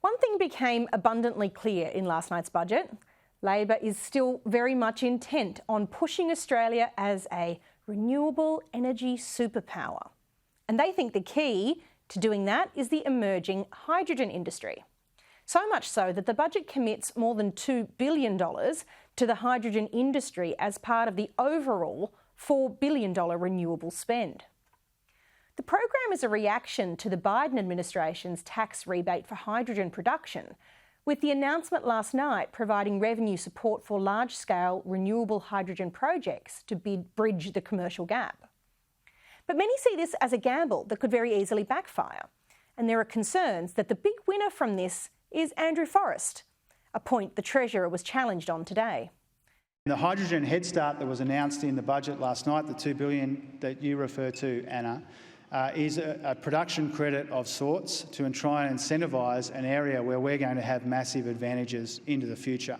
One thing became abundantly clear in last night's budget. Labor is still very much intent on pushing Australia as a renewable energy superpower. And they think the key to doing that is the emerging hydrogen industry. So much so that the budget commits more than $2 billion to the hydrogen industry as part of the overall $4 billion renewable spend. The program is a reaction to the Biden administration's tax rebate for hydrogen production, with the announcement last night providing revenue support for large-scale renewable hydrogen projects to bridge the commercial gap. But many see this as a gamble that could very easily backfire, and there are concerns that the big winner from this is Andrew Forrest, a point the Treasurer was challenged on today. The hydrogen head start that was announced in the budget last night, the $2 billion that you refer to, Anna, is a production credit of sorts to try and incentivise an area where we're going to have massive advantages into the future.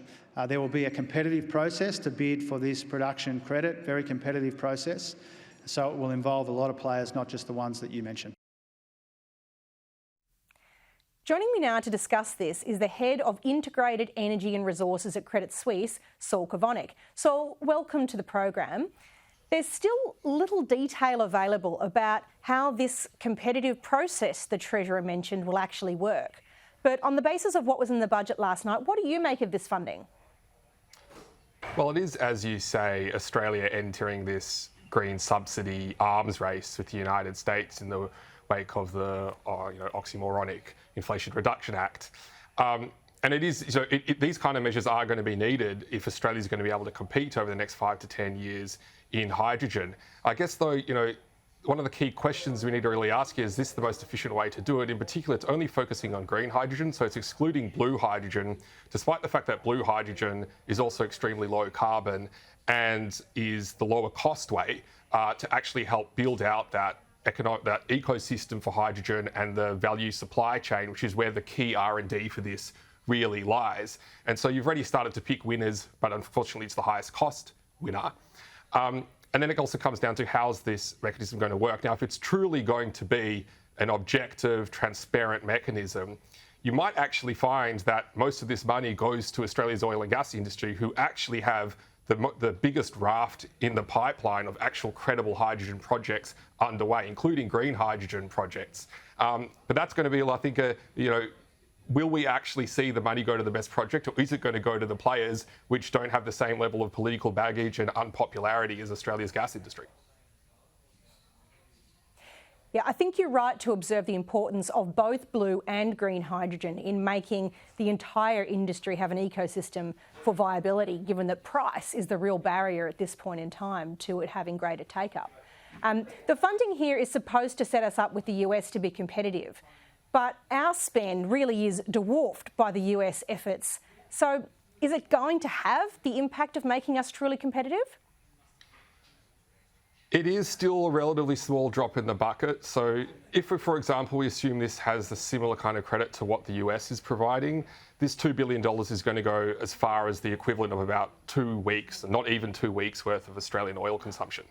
There will be a competitive process to bid for this production credit, very competitive process, so it will involve a lot of players, not just the ones that you mentioned. Joining me now to discuss this is the Head of Integrated Energy and Resources at Credit Suisse, Saul Kavonic. Saul, welcome to the program. There's still little detail available about how this competitive process the Treasurer mentioned will actually work. But on the basis of what was in the budget last night, what do you make of this funding? Well, it is, as you say, Australia entering this green subsidy arms race with the United States in the wake of the oxymoronic Inflation Reduction Act. And it is, these kind of measures are going to be needed if Australia is going to be able to compete over the next 5 to 10 years in hydrogen. I guess, though, one of the key questions we need to really ask is this the most efficient way to do it? In particular, it's only focusing on green hydrogen, so it's excluding blue hydrogen, despite the fact that blue hydrogen is also extremely low carbon and is the lower cost way to actually help build out that ecosystem for hydrogen and the value supply chain, which is where the key R&D for this really lies. And so you've already started to pick winners, but unfortunately it's the highest cost winner. And then it also comes down to how's this mechanism going to work. Now, if it's truly going to be an objective, transparent mechanism, you might actually find that most of this money goes to Australia's oil and gas industry, who actually have the biggest raft in the pipeline of actual credible hydrogen projects underway, including green hydrogen projects. But that's going to be, I think, will we actually see the money go to the best project, or is it going to go to the players which don't have the same level of political baggage and unpopularity as Australia's gas industry? Yeah, I think you're right to observe the importance of both blue and green hydrogen in making the entire industry have an ecosystem for viability, given that price is the real barrier at this point in time to it having greater take-up. The funding here is supposed to set us up with the US to be competitive, but our spend really is dwarfed by the US efforts. So is it going to have the impact of making us truly competitive? It is still a relatively small drop in the bucket. So if, for example, we assume this has a similar kind of credit to what the US is providing, this $2 billion is going to go as far as the equivalent of about 2 weeks, not even 2 weeks worth of Australian oil consumption.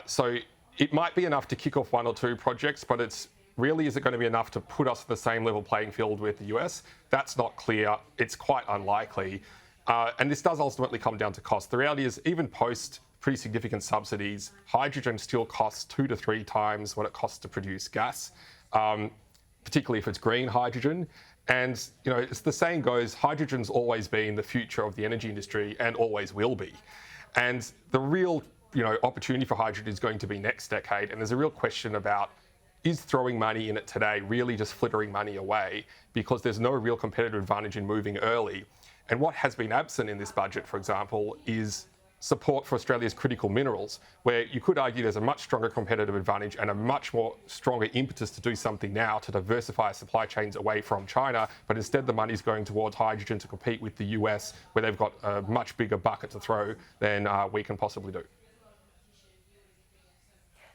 So it might be enough to kick off 1 or 2 projects, but it's really, is it going to be enough to put us at the same level playing field with the US? That's not clear. It's quite unlikely. And this does ultimately come down to cost. The reality is, even post pretty significant subsidies, hydrogen still costs 2 to 3 times what it costs to produce gas, particularly if it's green hydrogen. And, as the saying goes, hydrogen's always been the future of the energy industry and always will be. And the real, opportunity for hydrogen is going to be next decade. And there's a real question about, is throwing money in it today really just flittering money away, because there's no real competitive advantage in moving early? And what has been absent in this budget, for example, is support for Australia's critical minerals, where you could argue there's a much stronger competitive advantage and a much more stronger impetus to do something now to diversify supply chains away from China, but instead the money's going towards hydrogen to compete with the US, where they've got a much bigger bucket to throw than we can possibly do.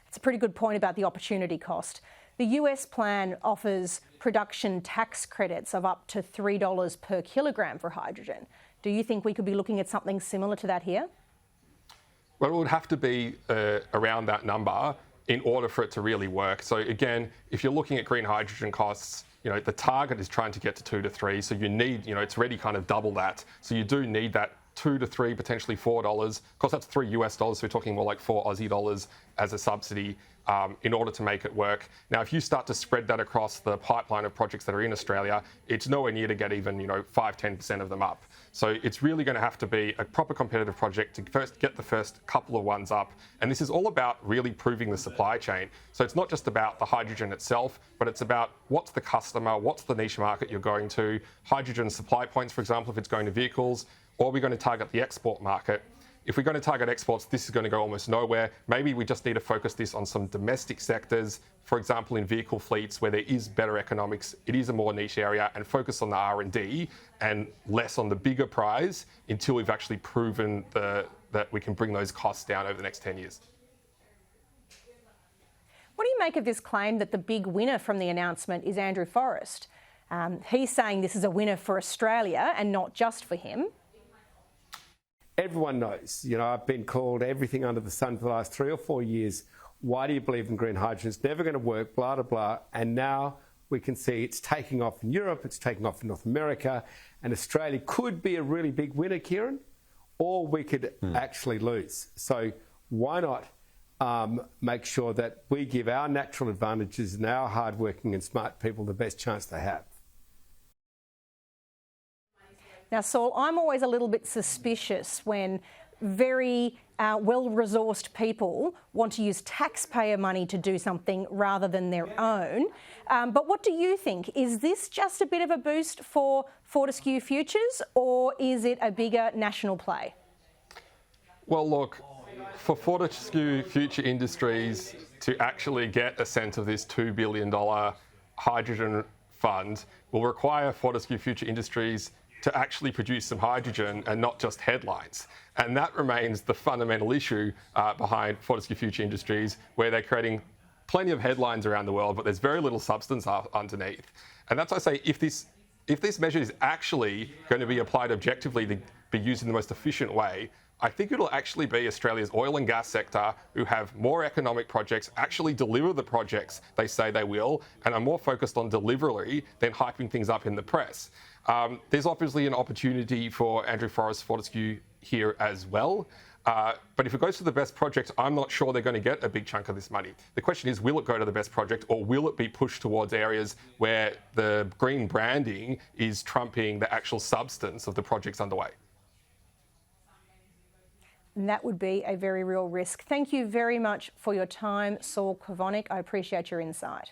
It's a pretty good point about the opportunity cost. The US plan offers production tax credits of up to $3 per kilogram for hydrogen. Do you think we could be looking at something similar to that here? Well, it would have to be around that number in order for it to really work. So again, if you're looking at green hydrogen costs, the target is trying to get to 2 to 3. So you need, it's already kind of double that. So you do need that 2 to 3, potentially $4. Of course, that's $3 US, so we're talking more like $4 Aussie as a subsidy in order to make it work. Now, if you start to spread that across the pipeline of projects that are in Australia, it's nowhere near to get even 5-10% of them up. So it's really going to have to be a proper competitive project to first get the first couple of ones up. And this is all about really proving the supply chain. So it's not just about the hydrogen itself, but it's about what's the customer, what's the niche market you're going to, hydrogen supply points, for example, if it's going to vehicles, or are we going to target the export market? If we're going to target exports, this is going to go almost nowhere. Maybe we just need to focus this on some domestic sectors, for example, in vehicle fleets where there is better economics, it is a more niche area, and focus on the R&D and less on the bigger prize until we've actually proven that we can bring those costs down over the next 10 years. What do you make of this claim that the big winner from the announcement is Andrew Forrest? He's saying this is a winner for Australia and not just for him. Everyone knows, I've been called everything under the sun for the last 3 or 4 years. Why do you believe in green hydrogen? It's never going to work, blah, blah, blah. And now we can see it's taking off in Europe, it's taking off in North America, and Australia could be a really big winner, Kieran, or we could actually lose. So why not make sure that we give our natural advantages and our hardworking and smart people the best chance they have? Now, Saul, I'm always a little bit suspicious when very well-resourced people want to use taxpayer money to do something rather than their own. But what do you think? Is this just a bit of a boost for Fortescue Futures, or is it a bigger national play? Well, look, for Fortescue Future Industries to actually get a sense of this $2 billion hydrogen fund will require Fortescue Future Industries to actually produce some hydrogen and not just headlines. And that remains the fundamental issue behind Fortescue Future Industries, where they're creating plenty of headlines around the world, but there's very little substance underneath. And that's why I say if this measure is actually going to be applied objectively to be used in the most efficient way, I think it'll actually be Australia's oil and gas sector who have more economic projects, actually deliver the projects they say they will, and are more focused on delivery than hyping things up in the press. There's obviously an opportunity for Andrew Forrest Fortescue here as well. But if it goes to the best project, I'm not sure they're going to get a big chunk of this money. The question is, will it go to the best project, or will it be pushed towards areas where the green branding is trumping the actual substance of the projects underway? And that would be a very real risk. Thank you very much for your time, Saul Kavonic. I appreciate your insight.